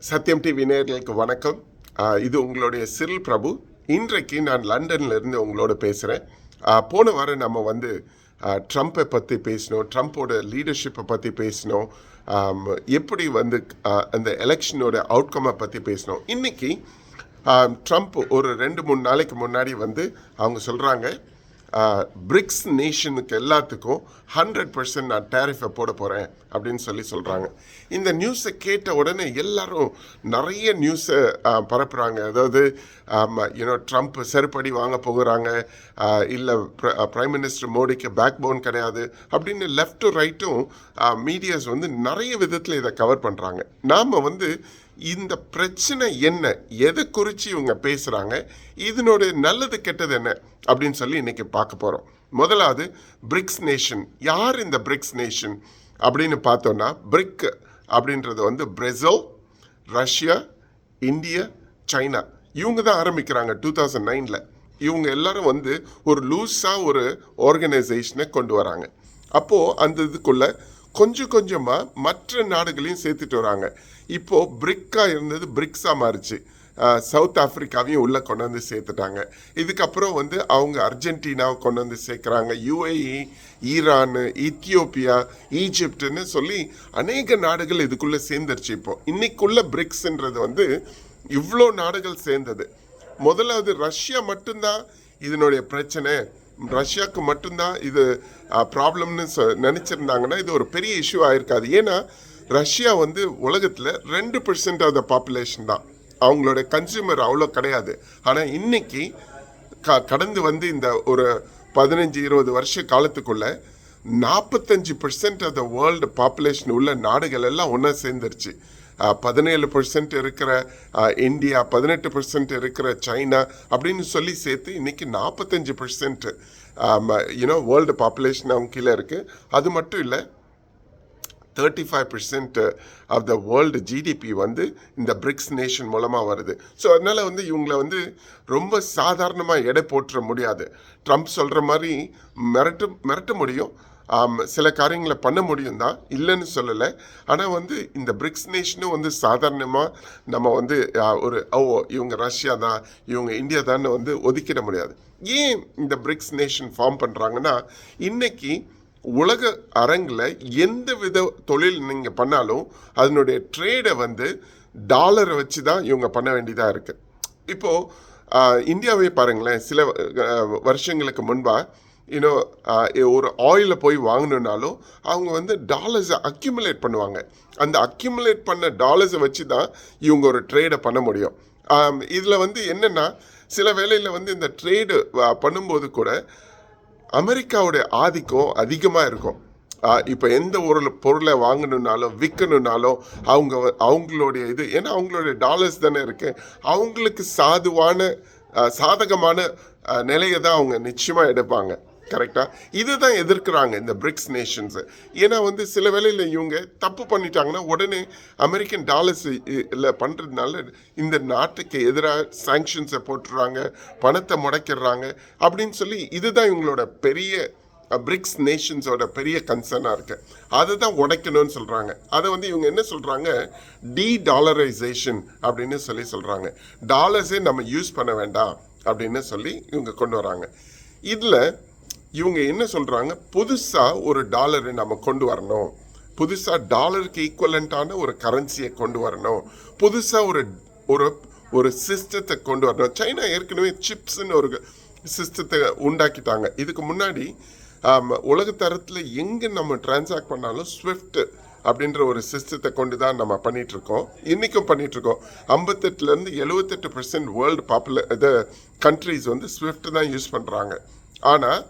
சத்யம் TV நேயர்களுக்கு வணக்கம். இது உங்களுடைய சிறில் பிரபு. இன்றைக்கு நான் லண்டன்ல இருந்து உங்களோட பேசுகிறேன். போன வாரம் நம்ம வந்து ட்ரம்ப்பை பற்றி பேசினோம், ட்ரம்ப்போட லீடர்ஷிப்பை பற்றி பேசினோம், எப்படி வந்து அந்த எலெக்ஷனோட அவுட்கம்மை பற்றி பேசினோம். இன்றைக்கி ட்ரம்ப் ஒரு 2-3 நாளைக்கு முன்னாடி வந்து அவங்க சொல்கிறாங்க, பிரிக்ஸ் நேஷனுக்கு எல்லாத்துக்கும் 100% நான் டேரிஃபை போட போகிறேன் அப்படின்னு சொல்கிறாங்க. இந்த நியூஸை கேட்ட உடனே எல்லாரும் நிறைய நியூஸை பரப்புகிறாங்க. அதாவது ட்ரம்ப் செருப்படி வாங்க போகிறாங்க, இல்லை பிரைம் மினிஸ்டர் மோடிக்கு பேக் போன் கிடையாது அப்படின்னு லெஃப்ட்டும் ரைட்டும் மீடியாஸ் வந்து நிறைய விதத்தில் இதை கவர் பண்ணுறாங்க. நாம் வந்து இந்த பிரச்சனை என்ன, எதை குறித்து இவங்க பேசுகிறாங்க, இதனோட நல்லது கெட்டது என்ன அப்படின்னு இன்னைக்கு பார்க்க போகிறோம். முதலாவது பிரிக்ஸ் நேஷன். யார் இந்த பிரிக்ஸ் நேஷன் அப்படின்னு பார்த்தோன்னா, பிரிக் அப்படின்றது வந்து பிரேசில், ரஷ்யா, இந்தியா, சைனா, இவங்க தான் ஆரம்பிக்கிறாங்க 2009. இவங்க எல்லாரும் வந்து ஒரு லூஸாக ஒரு ஆர்கனைசேஷனை கொண்டு வராங்க. அப்போது அந்த இதுக்குள்ள கொஞ்சம் கொஞ்சமாக மற்ற நாடுகளையும் சேர்த்துட்டு வராங்க. இப்போது பிரிக்காக இருந்தது பிரிக்ஸாக மாறிச்சு. சவுத் ஆஃப்ரிக்காவையும் உள்ளே கொண்டு வந்து சேர்த்துட்டாங்க. இதுக்கப்புறம் வந்து அவங்க அர்ஜென்டினாவை கொண்டு வந்து சேர்க்குறாங்க, யுஏஇ, ஈரானு, இத்தியோப்பியா, ஈஜிப்டுன்னு சொல்லி அநேக நாடுகள் இதுக்குள்ளே சேர்ந்துருச்சு. இப்போது இன்னைக்குள்ள பிரிக்ஸ்ன்றது வந்து இவ்வளோ நாடுகள் சேர்ந்தது. முதலாவது ரஷ்யா மட்டும்தான் இதனுடைய பிரச்சனை, ரஷ்யாவுக்கு மட்டும்தான் இது ப்ராப்ளம்னு நினச்சிருந்தாங்கன்னா இது ஒரு பெரிய இஷ்யூ ஆயிருக்காது. ஏன்னா ரஷ்யா வந்து உலகத்தில் 2% ஆஃப் த பாப்புலேஷன் தான், அவங்களோட கன்சியூமர் அவ்வளோ கிடையாது. ஆனால் இன்னைக்கு கடந்து வந்து இந்த ஒரு 15-20 வருஷ காலத்துக்குள்ள 45% ஆஃப் த வேர்ல்டு பாப்புலேஷன் உள்ள நாடுகள் எல்லாம் ஒன்றா சேர்ந்துருச்சு. 17% இருக்கிற இந்தியா, 18% இருக்கிற சைனா அப்படின்னு சேர்த்து இன்னைக்கு 45% வேர்ல்டு பாப்புலேஷன் அவங்க கீழே இருக்குது. அது மட்டும் இல்லை, 35% ஆஃப் த வேர்ல்டு ஜிடிபி வந்து இந்த பிரிக்ஸ் நேஷன் மூலமாக வருது. ஸோ அதனால் வந்து இவங்களை வந்து ரொம்ப சாதாரணமாக எடை போட்டுற முடியாது. ட்ரம்ப் சொல்கிற மாதிரி மிரட்ட முடியும், சில காரியங்களை பண்ண முடியும் தான், இல்லைன்னு சொல்லலை. ஆனால் வந்து இந்த பிரிக்ஸ் நேஷனும் வந்து சாதாரணமாக நம்ம வந்து ஒரு இவங்க ரஷ்யா தான், இவங்க இந்தியா தான் வந்து ஒதுக்கிட முடியாது. ஏன் இந்த பிரிக்ஸ் நேஷன் ஃபார்ம் பண்ணுறாங்கன்னா, இன்னைக்கு உலக அரங்கில் எந்த வித தொழில் நீங்கள் பண்ணாலும் அதனுடைய ட்ரேடை வந்து டாலரை வச்சு தான் இவங்க பண்ண வேண்டியதாக இருக்குது. இப்போது இந்தியாவே பாருங்களேன், சில வருஷங்களுக்கு முன்பாக ஒரு ஆயிலை போய் வாங்கணுன்னாலும் அவங்க வந்து டாலர்ஸை அக்யூமுலேட் பண்ணுவாங்க. அந்த அக்யூமுலேட் பண்ண டாலர்ஸை வச்சு தான் இவங்க ஒரு ட்ரேடை பண்ண முடியும். இதில் வந்து என்னென்னா, சில வேளையில் வந்து இந்த ட்ரேடு பண்ணும்போது கூட அமெரிக்காவுடைய ஆதிக்கம் அதிகமாக இருக்கும். இப்போ எந்த ஒரு பொருளை வாங்கணுன்னாலும் விற்கணுன்னாலும் அவங்களுடைய இது, ஏன்னா அவங்களுடைய டாலர்ஸ் தானே இருக்குது, அவங்களுக்கு சாதகமான நிலையை தான் அவங்க நிச்சயமாக எடுப்பாங்க. கரெக்டாக இதுதான் எதிர்க்கிறாங்க இந்த பிரிக்ஸ் நேஷன்ஸு. ஏன்னா வந்து சில வேளையில் இவங்க தப்பு பண்ணிட்டாங்கன்னா உடனே அமெரிக்கன் டாலர்ஸ் இல்லை பண்ணுறதுனால இந்த நாட்டுக்கு எதிராக சாங்ஷன்ஸை போட்டுடுறாங்க, பணத்தை முடக்கிடுறாங்க அப்படின்னு இதுதான் இவங்களோட பெரிய பிரிக்ஸ் நேஷன்ஸோட பெரிய கன்சர்னாக இருக்குது. அதை தான் உடைக்கணும்னு சொல்கிறாங்க. அதை வந்து இவங்க என்ன சொல்கிறாங்க, டாலரைசேஷன் அப்படின்னு சொல்கிறாங்க. டாலர்ஸே நம்ம யூஸ் பண்ண வேண்டாம் அப்படின்னு இவங்க கொண்டு வராங்க. இதில் இவங்க என்ன சொல்கிறாங்க, புதுசாக ஒரு டாலரை நம்ம கொண்டு வரணும், புதுசாக டாலருக்கு ஈக்குவலண்ட்டான ஒரு கரன்சியை கொண்டு வரணும், புதுசாக ஒரு சிஸ்டத்தை கொண்டு வரணும். சைனா ஏற்கனவே சிப்ஸ்ன்னு ஒரு சிஸ்டத்தை உண்டாக்கிட்டாங்க. இதுக்கு முன்னாடி உலகத்தரத்தில் எங்கே நம்ம டிரான்சாக்ட் பண்ணாலும் ஸ்விஃப்ட் அப்படின்ற ஒரு சிஸ்டத்தை கொண்டு தான் நம்ம பண்ணிகிட்ருக்கோம், இன்றைக்கும் பண்ணிகிட்ருக்கோம். 58% 78% வேர்ல்டு கண்ட்ரிஸ் வந்து ஸ்விஃப்ட் தான் யூஸ் பண்ணுறாங்க. ஆனால்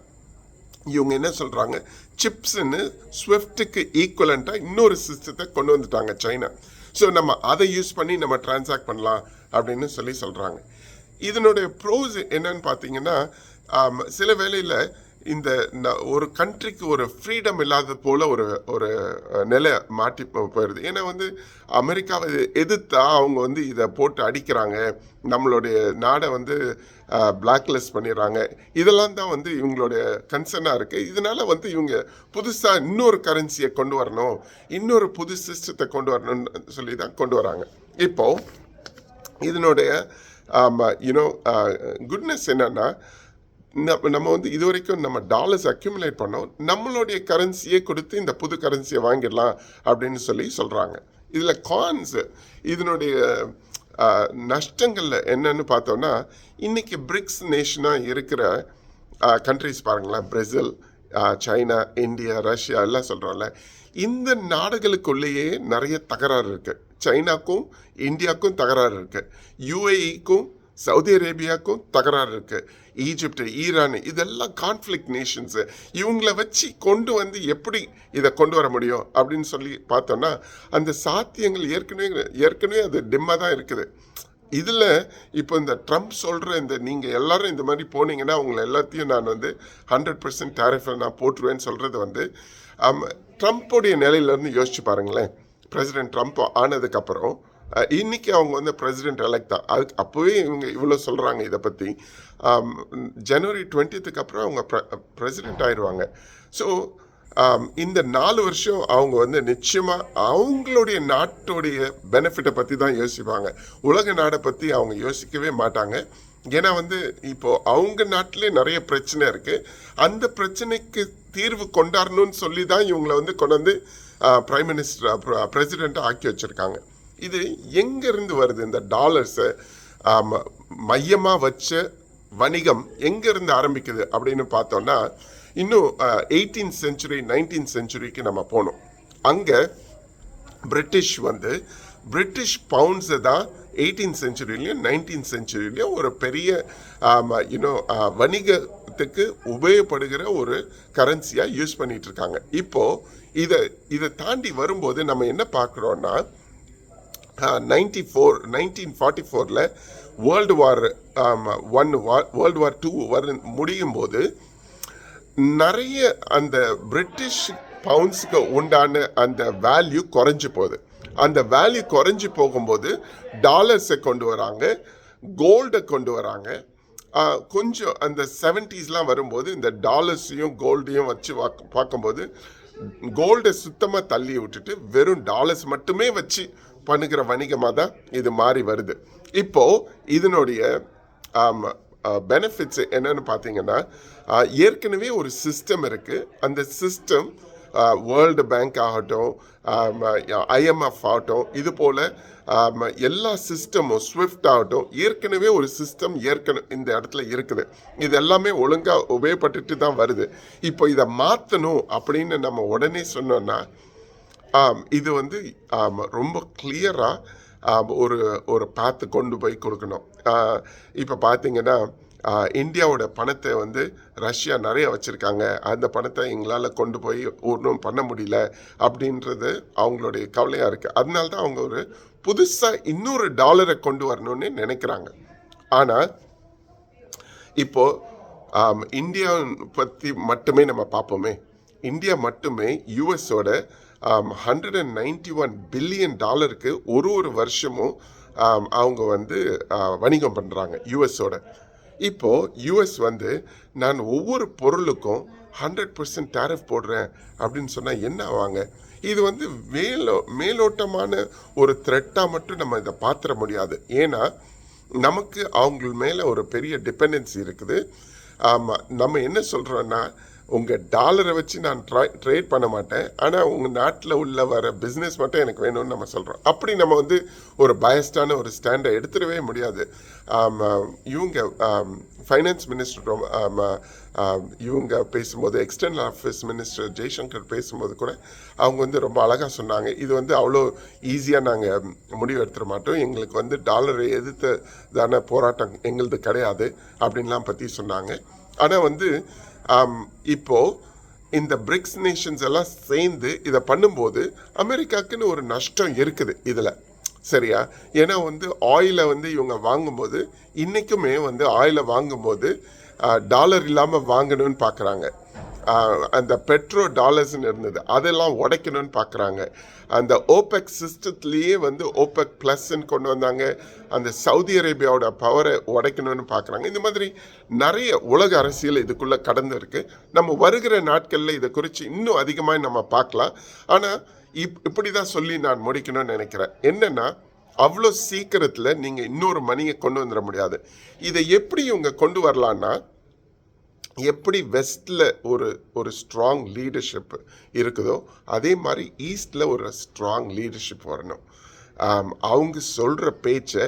இவங்க என்ன சொல்கிறாங்க, சிப்ஸ்ன்னு ஸ்விஃப்ட்டுக்கு ஈக்குவலண்ட்டாக இன்னொரு சிஸ்டத்தை கொண்டு வந்துட்டாங்க சைனா. ஸோ நம்ம அதை யூஸ் பண்ணி நம்ம டிரான்சாக்ட் பண்ணலாம் அப்படின்னு சொல்கிறாங்க. இதனுடைய ப்ரோஸ் என்னன்னு பார்த்தீங்கன்னா, சில வேளையில் இந்த ஒரு கண்ட்ரிக்கு ஒரு ஃப்ரீடம் இல்லாத போல் ஒரு நிலை மாட்டி போயிடுது. ஏன்னா வந்து அமெரிக்காவை எதிர்த்தா அவங்க வந்து இதை போட்டு அடிக்கிறாங்க, நம்மளுடைய நாடை வந்து பிளாக்லிஸ்ட் பண்ணிடுறாங்க. இதெல்லாம் தான் வந்து இவங்களுடைய கன்சர்னாக இருக்குது. இதனால் வந்து இவங்க புதுசாக இன்னொரு கரன்சியை கொண்டு வரணும், இன்னொரு புது சிஸ்டத்தை கொண்டு வரணும்னு தான் கொண்டு வராங்க. இப்போ இதனுடைய யூனோ குட்னஸ் என்னன்னா, நம்ம வந்து இது வரைக்கும் நம்ம டாலர்ஸ் அக்யூமுலேட் பண்ணோம், நம்மளுடைய கரன்சியை கொடுத்து இந்த புது கரன்சியை வாங்கிடலாம் அப்படின்னு சொல்கிறாங்க. இதில் கான்ஸ், இதனுடைய நஷ்டங்களில் என்னன்னு பார்த்தோன்னா, இன்றைக்கி பிரிக்ஸ் நேஷனாக இருக்கிற கண்ட்ரிஸ் பாருங்களேன், பிரேசில், சைனா, இந்தியா, ரஷ்யா எல்லாம் சொல்கிறோம்ல, இந்த நாடுகளுக்குள்ளேயே நிறைய தகராறு இருக்குது. சைனாக்கும் இந்தியாவுக்கும் தகராறு இருக்குது, யுஏஇக்கும் சவுதி அரேபியாவுக்கும் தகராறு இருக்குது, ஈஜிப்ட், ஈரான், இதெல்லாம் கான்ஃப்ளிக்ட் நேஷன்ஸு. இவங்களை வச்சு கொண்டு வந்து எப்படி இதை கொண்டு வர முடியும் அப்படின்னு சொல்லி பார்த்தோன்னா, அந்த சாத்தியங்கள் ஏற்கனவே அது டிம்மாக தான் இருக்குது. இதில் இப்போ இந்த ட்ரம்ப் சொல்கிற நீங்கள் எல்லாரும் இந்த மாதிரி போனீங்கன்னா உங்களை எல்லாத்தையும் நான் வந்து 100% டேரிஃபை நான் போட்டுருவேன்னு சொல்கிறது வந்து ட்ரம்ப்போடைய நிலையிலேருந்து யோசிச்சு பாருங்களேன். பிரசிடென்ட் ட்ரம்ப் ஆனதுக்கப்புறம் இன்றைக்கி அவங்க வந்து பிரசிடென்ட் எலெக்ட் தான். அதுக்கு அப்போவே இவங்க இவ்வளோ சொல்கிறாங்க இதை பற்றி. ஜனவரி 20th அப்புறம் அவங்க பிரசிடென்ட் ஆயிடுவாங்க. ஸோ இந்த 4 வருஷம் அவங்க வந்து நிச்சயமாக அவங்களுடைய நாட்டுடைய பெனிஃபிட்டை பற்றி தான் யோசிப்பாங்க. உலக நாடை பற்றி அவங்க யோசிக்கவே மாட்டாங்க. ஏன்னா வந்து இப்போது அவங்க நாட்டிலே நிறைய பிரச்சனை இருக்குது. அந்த பிரச்சனைக்கு தீர்வு கொண்டாடணும்னு சொல்லி தான் இவங்களை வந்து கொண்டு வந்து பிரைம் மினிஸ்டர் பிரசிடெண்ட்டாக ஆக்கி வச்சுருக்காங்க. இது எங்கேருந்து வருது? இந்த டாலர்ஸை மையமாக வச்ச வணிகம் எங்கேருந்து ஆரம்பிக்குது அப்படின்னு பார்த்தோன்னா, இன்னும் 18th century 19th centuryக்கு நம்ம போனோம். அங்கே பிரிட்டிஷ் பவுண்ட்ஸை தான் 18th centuryலையும் 19th centuryலையும் ஒரு பெரிய வணிகத்துக்கு உபயோகப்படுகிற ஒரு கரன்சியாக யூஸ் பண்ணிட்டு இருக்காங்க. இப்போது இதை தாண்டி வரும்போது நம்ம என்ன பார்க்குறோன்னா, 1944 வேர்ல்டு வார் 1 வேர்ல்டு வார் 2 முடியும் போது நிறைய அந்த பிரிட்டிஷ் பவுண்ட்ஸுக்கு உண்டான அந்த வேல்யூ குறைஞ்சி போகுது. அந்த வேல்யூ குறைஞ்சி போகும்போது டாலர்ஸை கொண்டு வராங்க, கோல்டை கொண்டு வராங்க. கொஞ்சம் அந்த 70s வரும்போது இந்த டாலர்ஸையும் கோல்டையும் வச்சு பார்க்கும்போது கோல்டை சுத்தமாக தள்ளி விட்டுட்டு வெறும் டாலர்ஸ் மட்டுமே வச்சு பண்ணுகிற வணிகமாக தான் இது மாறி வருது. இப்போது இதனுடைய பெனிஃபிட்ஸ் என்னன்னு பார்த்தீங்கன்னா, ஏற்கனவே ஒரு சிஸ்டம் இருக்குது. அந்த சிஸ்டம் வேர்ல்டு பேங்க் ஆகட்டும், ஐஎம்எஃப் ஆகட்டும், இது போல் எல்லா சிஸ்டமும் ஸ்விஃப்ட் ஆகட்டும், ஏற்கனவே ஒரு சிஸ்டம் இந்த இடத்துல இருக்குது. இது எல்லாமே ஒழுங்காக உபயோகப்பட்டுட்டு தான் வருது. இப்போ இதை மாற்றணும் அப்படின்னு நம்ம உடனே சொன்னோன்னா, இது வந்து ரொம்ப கிளியராக ஒரு பாத்து கொண்டு போய் கொடுக்கணும். இப்போ பார்த்தீங்கன்னா, இந்தியாவோட பணத்தை வந்து ரஷ்யா நிறைய வச்சுருக்காங்க, அந்த பணத்தை எங்களால் கொண்டு போய் ஒன்றும் பண்ண முடியல அப்படின்றது அவங்களுடைய கவலையாக இருக்குது. அதனால தான் அவங்க ஒரு புதுசாக இன்னொரு டாலரை கொண்டு வரணும்னு நினைக்கிறாங்க. ஆனால் இப்போது இந்தியா பற்றி மட்டுமே நம்ம பார்ப்போமே. இந்தியா மட்டுமே யூஎஸோட $191 பில்லியன் ஒரு வருஷமும் அவங்க வந்து வணிகம் பண்ணுறாங்க யூஎஸோட. இப்போது யூஎஸ் வந்து நான் ஒவ்வொரு பொருளுக்கும் 100% டேரிஃப் போடுறேன் அப்படின்னு சொன்னால் என்ன ஆவாங்க? இது வந்து மேலோட்டமான ஒரு த்ரெட்டாக மட்டும் நம்ம இதை பார்த்துட முடியாது. ஏன்னா நமக்கு அவங்க மேலே ஒரு பெரிய டிபெண்டன்சி இருக்குது. நம்ம என்ன சொல்கிறோன்னா, உங்கள் டாலரை வச்சு நான் ட்ரேட் பண்ண மாட்டேன், ஆனால் உங்கள் நாட்டில் உள்ள வர பிஸ்னஸ் மட்டும் எனக்கு வேணும்னு நம்ம சொல்கிறோம். அப்படி நம்ம வந்து ஒரு பயஸ்டான ஒரு ஸ்டாண்டை எடுத்துடவே முடியாது. இவங்க ஃபைனான்ஸ் மினிஸ்டர் இவங்க பேசும்போது, எக்ஸ்டர்னல் அஃபேர்ஸ் மினிஸ்டர் ஜெய்சங்கர் பேசும்போது கூட அவங்க வந்து ரொம்ப அழகாக சொன்னாங்க, இது வந்து அவ்வளோ ஈஸியாக நாங்கள் முடிவு எடுத்துட மாட்டோம், எங்களுக்கு வந்து டாலரை எதிர்த்ததான போராட்டம் எங்களது கிடையாது அப்படின்லாம் பற்றி சொன்னாங்க. ஆனால் வந்து இப்போது இந்த பிரிக்ஸ் நேஷன்ஸ் எல்லாம் சேர்ந்து இதை பண்ணும்போது அமெரிக்காவுக்குன்னு ஒரு நஷ்டம் இருக்குது இதில், சரியா? ஏன்னா வந்து ஆயிலை வந்து இவங்க வாங்கும்போது, இன்றைக்குமே வந்து ஆயிலை வாங்கும்போது டாலர் இல்லாமல் வாங்கணும்னு பார்க்குறாங்க. அந்த பெட்ரோ டாலர்ஸ்ன்னு இருந்தது, அதெல்லாம் உடைக்கணும்னு பார்க்குறாங்க. அந்த ஓபெக் சிஸ்டத்துலேயே வந்து ஓபெக் ப்ளஸ்ன்னு கொண்டு வந்தாங்க. அந்த சவுதி அரேபியாவோட பவரை உடைக்கணும்னு பார்க்குறாங்க. இந்த மாதிரி நிறைய உலக அரசியல் இதுக்குள்ளே கடந்து இருக்குது. நம்ம வருகிற நாட்களில் இதை குறித்து இன்னும் அதிகமாக நம்ம பார்க்கலாம். ஆனால் இப்படி தான் சொல்லி நான் முடிக்கணும்னு நினைக்கிறேன். என்னென்னா, அவ்வளோ சீக்கிரத்தில் நீங்கள் இன்னொரு மணியை கொண்டு வந்துட முடியாது. இதை எப்படி இவங்க கொண்டு வரலான்னா, எப்படி வெஸ்ட்டில் ஒரு ஒரு ஸ்ட்ராங் லீடர்ஷிப் இருக்குதோ அதே மாதிரி ஈஸ்டில் ஒரு ஸ்ட்ராங் லீடர்ஷிப் வரணும். அவங்க சொல்கிற பேச்சை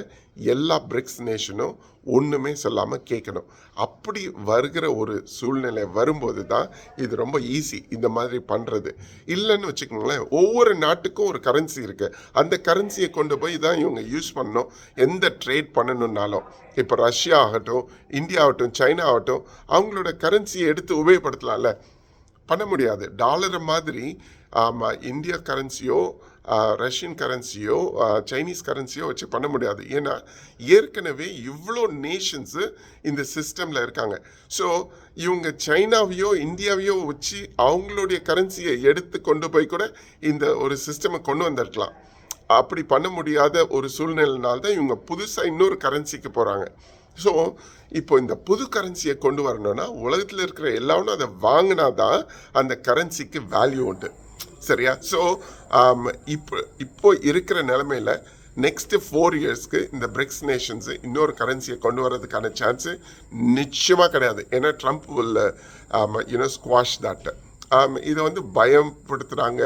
எல்லா பிரிக்ஸ் நேஷனும் ஒன்றுமே சொல்லாமல் கேட்கணும். அப்படி வருகிற ஒரு சூழ்நிலை வரும்போது தான் இது ரொம்ப ஈஸி இந்த மாதிரி பண்ணுறது. இல்லைன்னு வச்சுக்கோங்களேன், ஒவ்வொரு நாட்டுக்கும் ஒரு கரன்சி இருக்குது. அந்த கரன்சியை கொண்டு போய் தான் இவங்க யூஸ் பண்ணணும் எந்த ட்ரேட் பண்ணணுன்னாலும். இப்போ ரஷ்யா ஆகட்டும், இந்தியா ஆகட்டும், சைனா ஆகட்டும், அவங்களோட கரன்சியை எடுத்து உபயோகப்படுத்தலாம்ல. பண்ண முடியாது. டாலரை மாதிரி இந்தியா கரன்சியோ ரஷ்யன் கரன்சியோ சைனீஸ் கரன்சியோ வச்சு பண்ண முடியாது. ஏன்னா ஏற்கனவே இவ்வளோ நேஷன்ஸு இந்த சிஸ்டமில் இருக்காங்க. ஸோ இவங்க சைனாவையோ இந்தியாவையோ வச்சு அவங்களுடைய கரன்சியை எடுத்து கொண்டு போய் கூட இந்த ஒரு சிஸ்டமை கொண்டு வந்திருக்கலாம். அப்படி பண்ண முடியாத ஒரு சூழ்நிலைனால்தான் இவங்க புதுசாக இன்னொரு கரன்சிக்கு போகிறாங்க. ஸோ இப்போ இந்த புது கரன்சியை கொண்டு வரணும்னா உலகத்தில் இருக்கிற எல்லாரும் அதை வாங்கினா தான் அந்த கரன்சிக்கு வேல்யூ உண்டு. சரியா? ஸோ இப்போ இருக்கிற நிலைமையில் நெக்ஸ்ட்டு 4 இயர்ஸ்க்கு இந்த பிரிக்ஸ் நேஷன்ஸு இன்னொரு கரன்சியை கொண்டு வரதுக்கான சான்ஸு நிச்சயமாக கிடையாது. ஏன்னா ட்ரம்ப் வில் ஸ்குவாஷ் தட். இதை பயப்படுத்துகிறாங்க,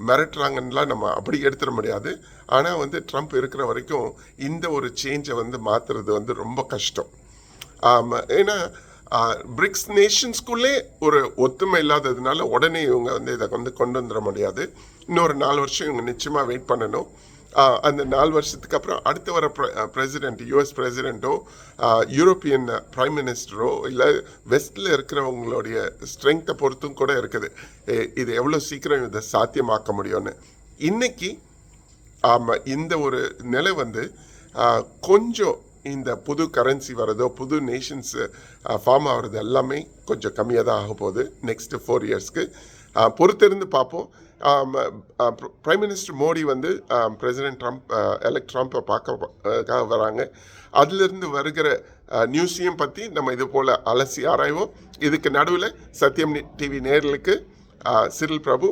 மிரட்டுறாங்கன்னெலாம் நம்ம அப்படி எடுத்துட முடியாது. ஆனால் ட்ரம்ப் இருக்கிற வரைக்கும் இந்த ஒரு சேஞ்சை மாற்றுறது ரொம்ப கஷ்டம். ஏன்னா பிரிக்ஸ் நேஷன்ஸ்குள்ளே ஒரு ஒத்துமை இல்லாததுனால உடனே இவங்க இதை கொண்டு வந்துட முடியாது. இன்னொரு 4 வருஷம் இவங்க நிச்சயமாக வெயிட் பண்ணணும். அந்த 4 வருஷத்துக்கு அப்புறம் அடுத்து வர பிரசிடென்ட், யூஎஸ் பிரசிடெண்ட்டோ யூரோப்பியன் பிரைம் மினிஸ்டரோ இல்லை வெஸ்டில் இருக்கிறவங்களுடைய ஸ்ட்ரென்த்தை பொறுத்தும் கூட இருக்குது இது எவ்வளோ சீக்கிரம் இதை சாத்தியமாக்க முடியும்னு. இன்னைக்கு இந்த ஒரு நிலை கொஞ்சம் இந்த புது கரன்சி வரதோ புது நேஷன்ஸ் ஃபார்ம் ஆகிறது எல்லாமே கொஞ்சம் கம்மியாக தான் ஆக போகுது நெக்ஸ்ட்டு 4 இயர்ஸ்க்கு. பொறுத்திருந்து பார்ப்போம். பிரைம் மினிஸ்டர் மோடி பிரசிடென்ட் ட்ரம்ப்பை பார்க்க வராங்க. அதிலிருந்து வருகிற நியூஸையும் பற்றி நம்ம இது போல் அலசி ஆராய்வோம். இதுக்கு நடுவில் சத்தியம் டிவி நேயர்களுக்கு சிறில் பிரபு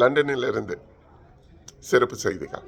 லண்டனில் இருந்து சிறப்பு செய்திகள்.